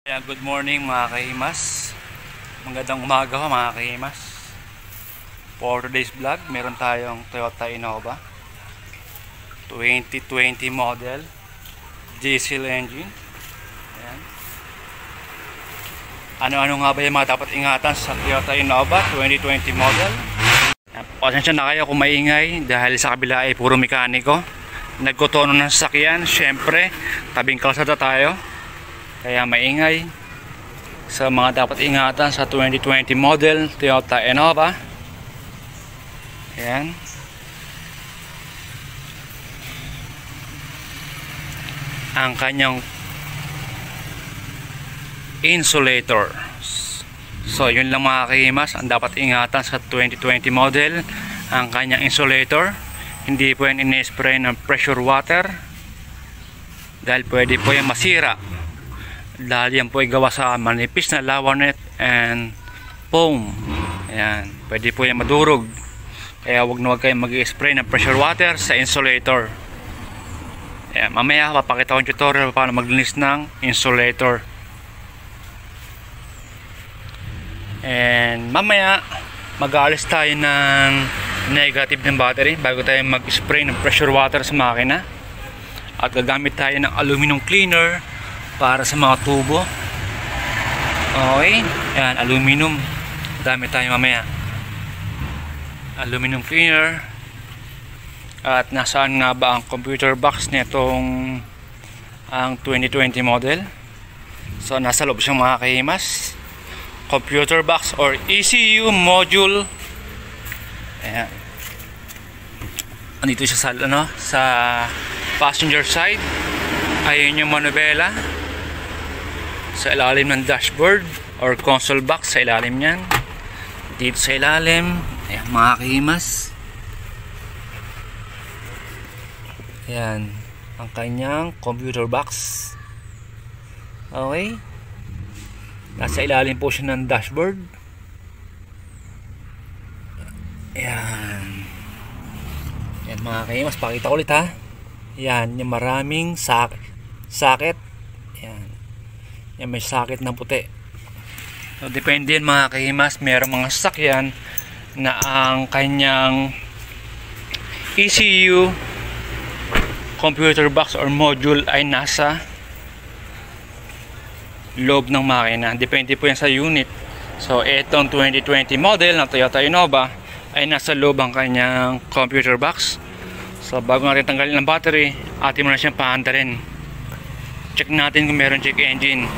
Ayan, good morning mga kahimas. Magandang umaga ho mga kahimas. For today's vlog, meron tayong Toyota Innova 2020 model, diesel engine. Ayan. Ano-ano nga ba yung mga dapat ingatan sa Toyota Innova 2020 model? Ayan, pasensya na kayo kung maingay dahil sa kabila ay puro mekaniko. Nagkutono ng sasakyan, syempre tabing kalsada tayo, kaya maingay. Sa mga dapat ingatan sa 2020 model Toyota Innova, ayan, ang kanyang insulator. So yun lang mga kahimas, ang dapat ingatan sa 2020 model, ang kanyang insulator. Hindi po yan in-spray ng pressure water dahil pwede po yan masira. Dahil yan po ay gawa sa manipis na lawanet and foam. Ayan, pwede po yan madurog. Kaya wag na wag kayong mag-spray ng pressure water sa insulator. Ayan, mamaya papakita ko yung tutorial paano maglinis ng insulator. And mamaya mag-aalis tayo ng negative ng battery bago tayo mag-spray ng pressure water sa makina. At gagamit tayo ng aluminum cleaner para sa mga tubo. Okay, ayan, aluminum gamit tayo mamaya, aluminum cleaner. At nasaan nga ba ang computer box nitong ang 2020 model? So nasa loob siyang mga kahimas, computer box or ECU module. Ayan, andito siya sa, sa passenger side. Ayun yung manubela sa ilalim ng dashboard or console box, sa ilalim niyan. Dito sa ilalim, ayan mga kahimas, ayan ang kanyang computer box. Okay, nasa ilalim po siya ng dashboard. Ayan, ayan mga kahimas, pakita ko ulit ha. Ayan yung maraming socket. Ayan, yan, may socket na puti. So depende yan mga kahimas. Merong mga sasakyan na ang kanyang ECU computer box or module ay nasa loob ng makina. Depende po yan sa unit. So itong 2020 model ng Toyota Innova ay nasa loob ang kanyang computer box. So bago natin tanggalin ang battery, atin muna siyang paandarin. Check natin kung meron check engine.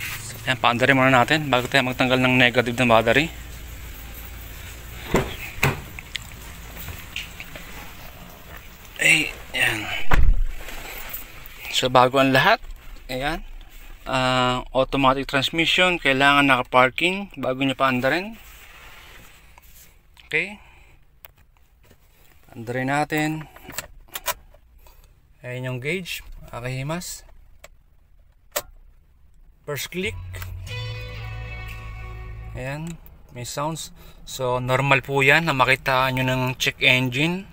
So, yan, paandarin muna natin bago tayo magtanggal ng negative ng battery. Ay, yan. So bago ang lahat, ayan, automatic transmission, kailangan naka-parking bago nyo paandarin. Okay, andarin natin. Ayan yung gauge, kahimas. First click, ayan, may sounds. So normal po yan na makita nyo ng check engine.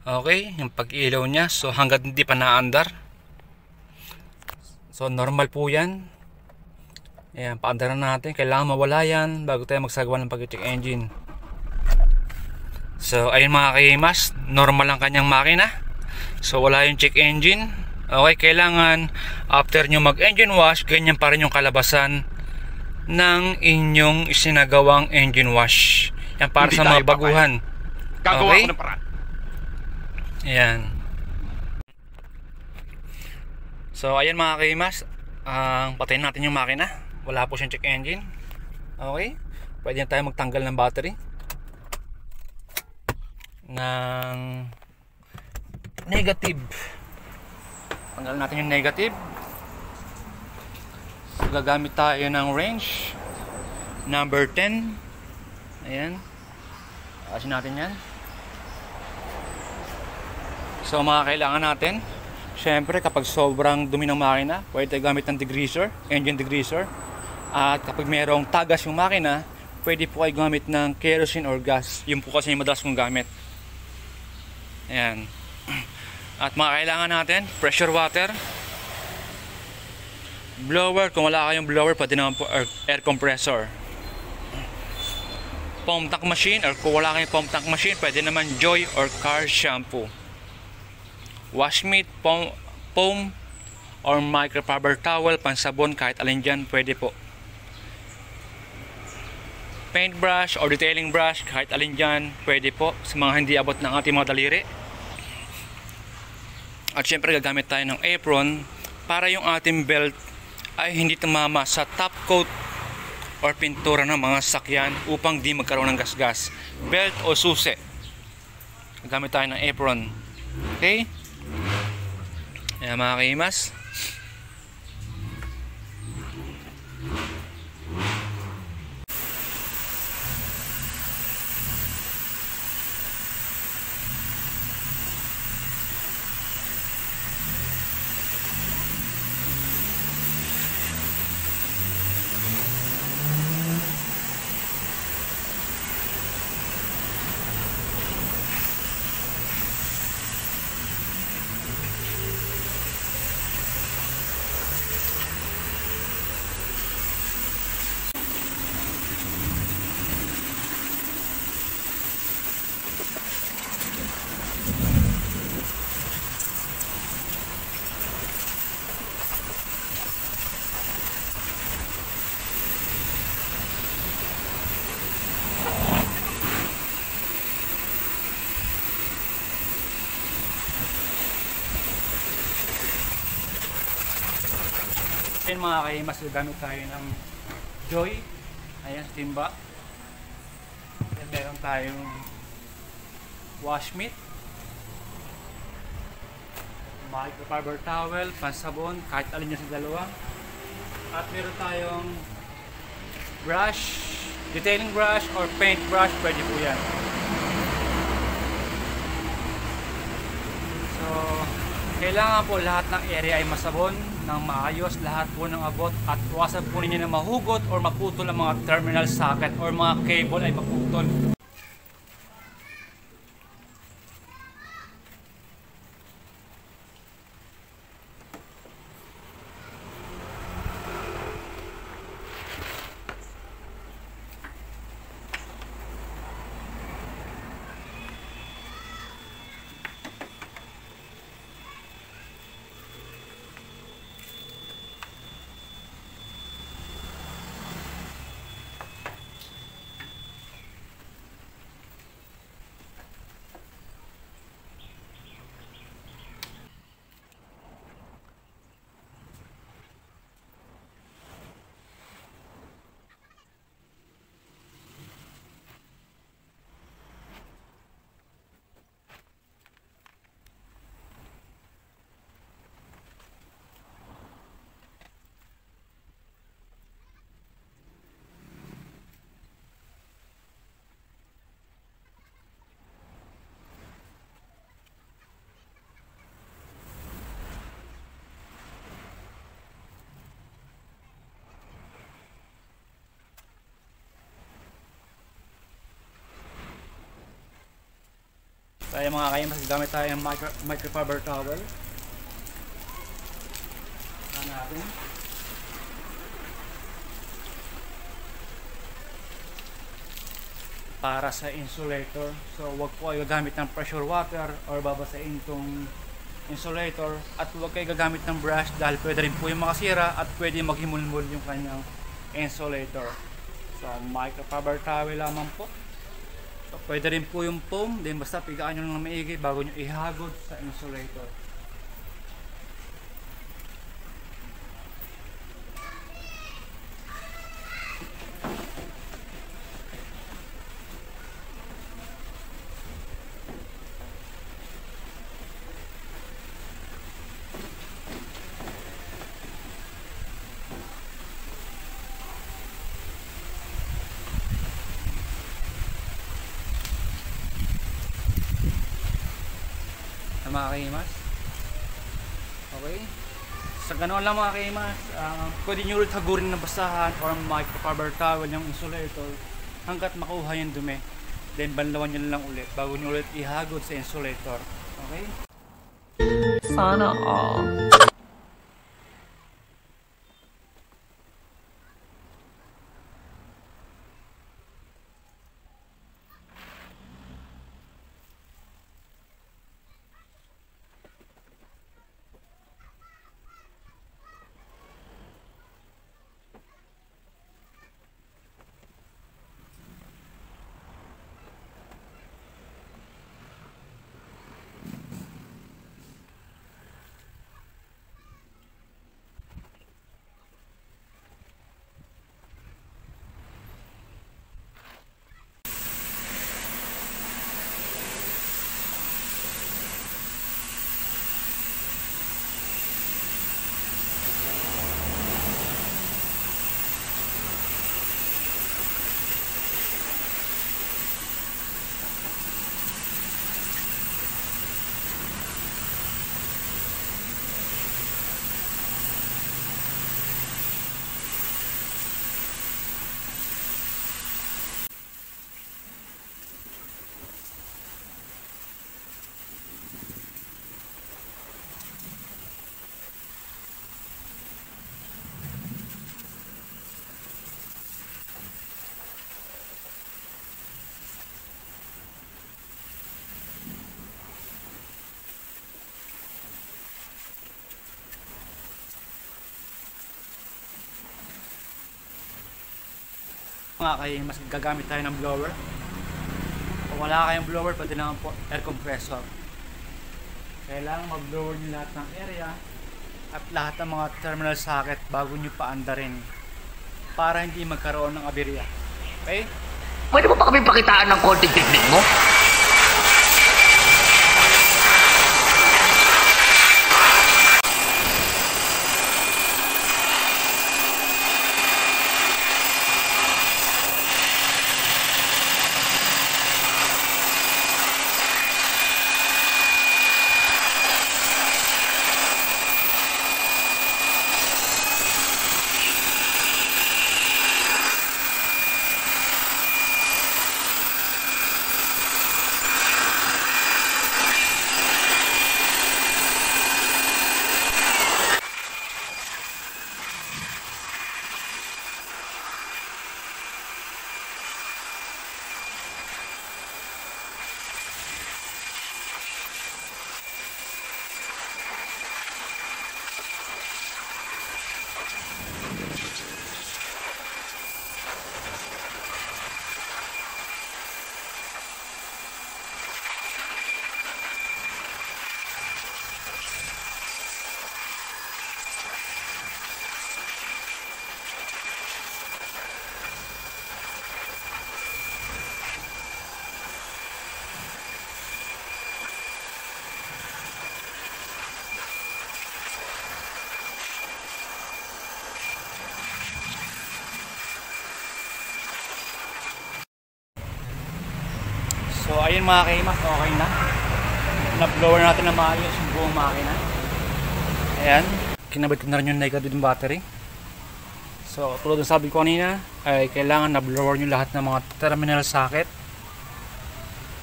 Okay, yung pag-ilaw nya. So hanggat hindi pa naandar, so normal po yan. Ayan, paandaran natin. Kailangan mawala yan bago tayo magsagawa ng pag-check engine. So ayun mga kahimas, normal ang kanyang makina. So wala yung check engine. Okay, kailangan after nyo mag engine wash, ganyan pa rin yung kalabasan ng inyong isinagawang engine wash. Yan para sa mga baguhan. Okay, ayan. So ayan mga kahimas, patayin natin yung makina. Wala po siyang check engine. Okay, pwede na tayo magtanggal ng battery ng negative. Tanggal natin yung negative. So gagamit tayo ng wrench number 10. Ayan, asin natin yan. So mga kailangan natin, syempre kapag sobrang dumi ng makina, pwede tayo gamit ng degreaser, engine degreaser. At kapag mayroong tagas yung makina, pwede po ay gamit ng kerosene or gas. Yun po kasi yung madalas kong gamit. Ayan. At mga kailangan natin, pressure water. Blower, kung wala kayong blower, pwede naman po air compressor. Foam tank machine, or kung wala kayong foam tank machine, pwede naman Joy or car shampoo. Wash mitt, foam or microfiber towel, pansabon, kahit alin dyan, pwede po. Paintbrush or detailing brush, kahit alin dyan, pwede po sa mga hindi abot ng ating mga daliri. At syempre gagamit tayo ng apron para yung ating belt ay hindi tumama sa top coat or pintura ng mga sasakyan upang di magkaroon ng gasgas. Belt o susi, gagamit tayo ng apron. Okay? Ayan mga kaimas. Ayan mga kaimas, gagamit tayo ng Joy. Ayan, timba. Ayan, meron tayong wash mitt, microfiber towel, pansabon, kahit alin nyo sa dalawa. At meron tayong brush, detailing brush or paint brush, pwede po yan. So, kailangan po lahat ng area ay masabon ng maayos, lahat po ng abot, at iwasan po ninyo na mahugot or maputol ang mga terminal socket or mga cable ay maputol. Tayo mga kaimas, gamit tayo ng microfiber towel. Natin. Para sa insulator. So wag po kayo gagamit ng pressure water or babasain itong insulator, at huwag kayo gagamit ng brush dahil pwede rin po yung makasira at pwede maghimulmul yung kanyang insulator. So microfiber towel lamang po. So, pwede rin po yung foam, then basta pigaan nyo lang maigi bago nyo ihagod sa insulator. Mga kaimas, okay, sa ganoon lang mga kaimas, pwede nyo ulit hagurin ng basahan or microfiber towel yung insulator hanggat makuha yung dumi, then banlawan nyo lang ulit bago nyo ulit ihagod sa insulator. Okay, sana all. Mga kahimas, gagamit tayo ng blower. Kung wala kayong blower, pwede naman po air compressor. Kailangan mag-blower nyo lahat ng area at lahat ng mga terminal socket bago nyo paandarin para hindi magkaroon ng aberya. Okay? Pwede mo pa kami pakitaan ng konting technique mo? So ayun mga kahimas, okay na. Na-blower natin na maayos yung buong makina. Ayan, kinabit ko na rin yung negative battery. So tulad ng sabi ko kanina, ay kailangan na-blower nyo lahat ng mga terminal socket.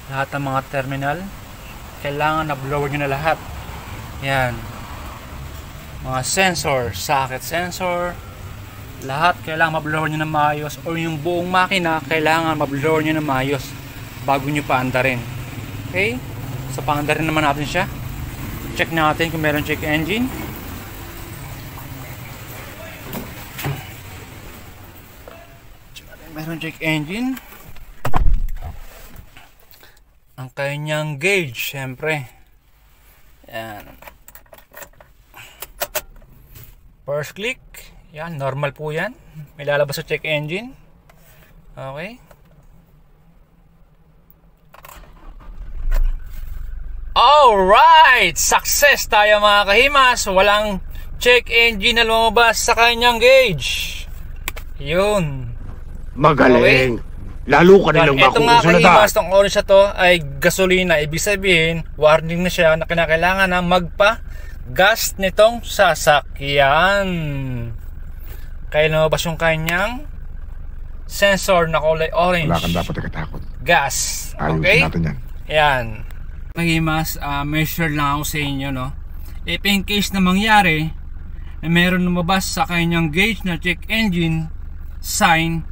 Lahat ng mga terminal kailangan na-blower nyo na lahat. Ayan, mga sensor, socket sensor, lahat kailangan ma-blower nyo na maayos, o yung buong makina kailangan ma-blower nyo na maayos bago nyo paandarin. Okay? So paandarin naman natin siya. Check natin kung meron check engine. Meron check engine. Ang kanyang gauge, syempre. Yan. First click. Yan, normal po yan. May lalabas sa check engine. Okay. Alright! Success tayo mga kahimas. Walang check engine na lumabas sa kanyang gauge. Yun. Magaling. Okay. Lalo ka nilang ito mga makukusunod. kahimas, itong orange na to ay gasolina. Ibig sabihin, warning na siya na kinakailangan na magpa-gas nitong sasakyan. Kaya lumabas yung kanyang sensor na kulay orange. Wala kang dapat nakatakot. Gas. Ayusin Okay? natin yan. Ayan. Kahimas, measure lang ako sa inyo, no? If in case na mangyari na meron lumabas sa kanyang gauge na check engine sign,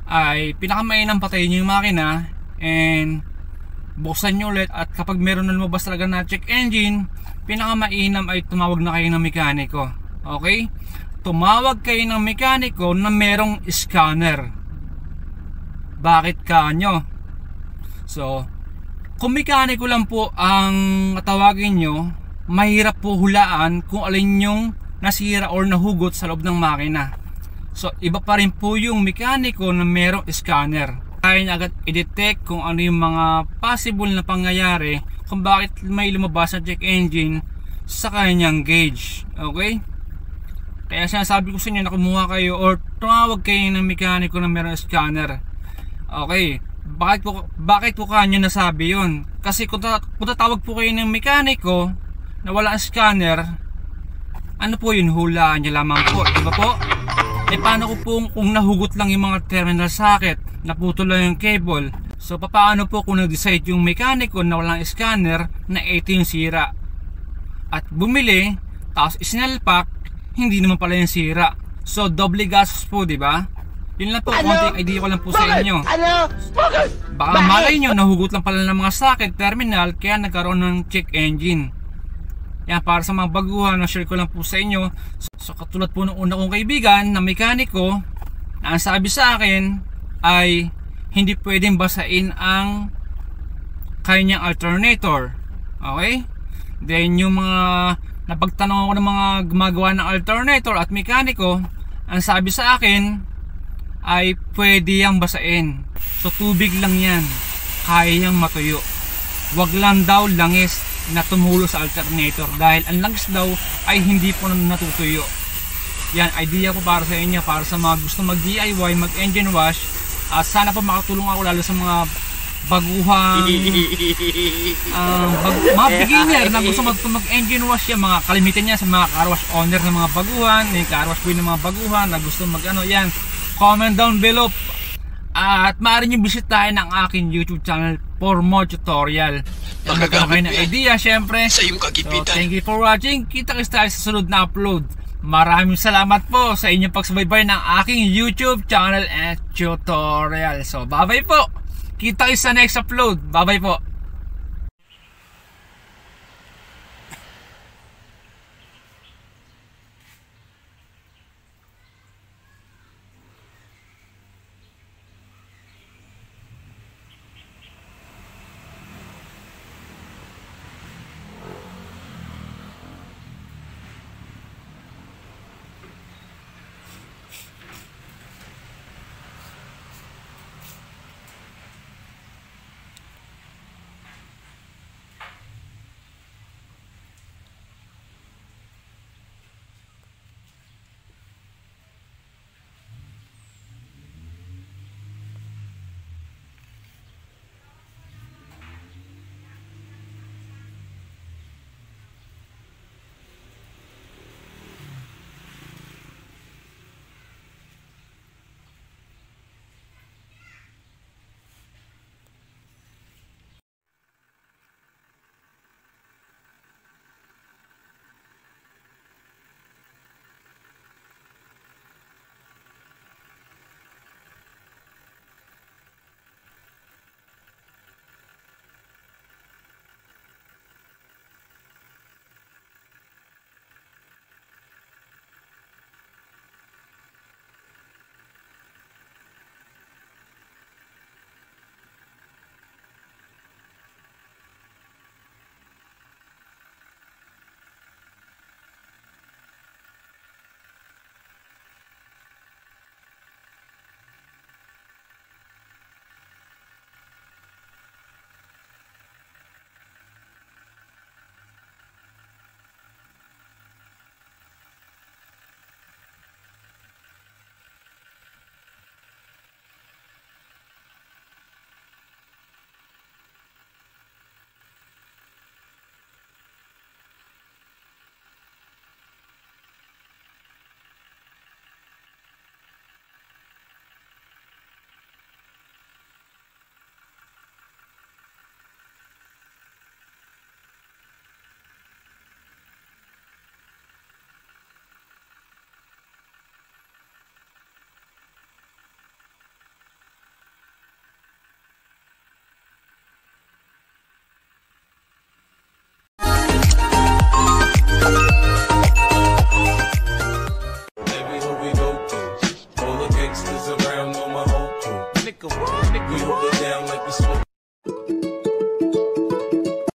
ay pinakamainam patayin nyo yung makina and buksan nyo ulit, at kapag meron na lumabas talaga na check engine, pinakamainam ay tumawag na kayo ng mekaniko. Okay? Tumawag kayo ng mekaniko na merong scanner. Bakit kanyo? So kung mekaniko lang po ang tawagin nyo, mahirap po hulaan kung alin yung nasira or nahugot sa loob ng makina. So iba pa rin po yung mekaniko na merong scanner. Kaya niya agad i-detect kung ano yung mga possible na pangyayari kung bakit may lumabas na check engine sa kanyang gauge. Okay? Kaya sinasabi ko sa inyo na kumuha kayo or tumawag kayo ng mekaniko na merong scanner. Okay? Bakit po kanyo nasabi yun? Kasi kung tatawag po kayo ng mekaniko na wala ang scanner, ano po yun? Hulaan niya lamang po, diba po? Eh paano ko po kung nahugot lang yung mga terminal socket, naputol lang yung cable? So paano po kung nag-decide yung mekaniko na walang scanner na ito yung sira? At bumili, tapos isinalpak, hindi naman pala yung sira. So doble gastos po, diba? Yun lang po, konting idea ko lang po sa inyo. Baka malay nyo, nahugot lang pala ng mga socket terminal kaya nagkaroon ng check engine. Yan, para sa mga baguhan, na-share ko lang po sa inyo. So katulad po ng una kong kaibigan na mekaniko, na ang sabi sa akin, ay hindi pwedeng basain ang kanyang alternator. Okay? Then yung mga napagtanong ako ng mga gumagawa ng alternator at mekaniko, ang sabi sa akin ay pwede yang basain. So tubig lang yan, kaya yang matuyo. Wag lang daw langis na tumulo sa alternator, dahil ang langis daw ay hindi po natutuyo. Yan, idea po para sa inyo, para sa mga gusto mag DIY, mag engine wash. Sana po makatulong ako lalo sa mga baguhang mga beginner na gusto mag engine wash yan. Mga kalimitan niya sa mga car wash owner ng mga baguhan, yung car wash boy ng mga baguhan na gusto mag ano yan. Comment down below at maaari nyo bisitahin ang aking YouTube channel for more tutorial. Kung magkakaroon kayo ng idea, syempre. So thank you for watching. Kita-kits tayo sa sunod na upload. Maraming salamat po sa inyong pagsubaybay ng aking YouTube channel and tutorial. So bye bye po. Kita-kits sa next upload. Bye bye po.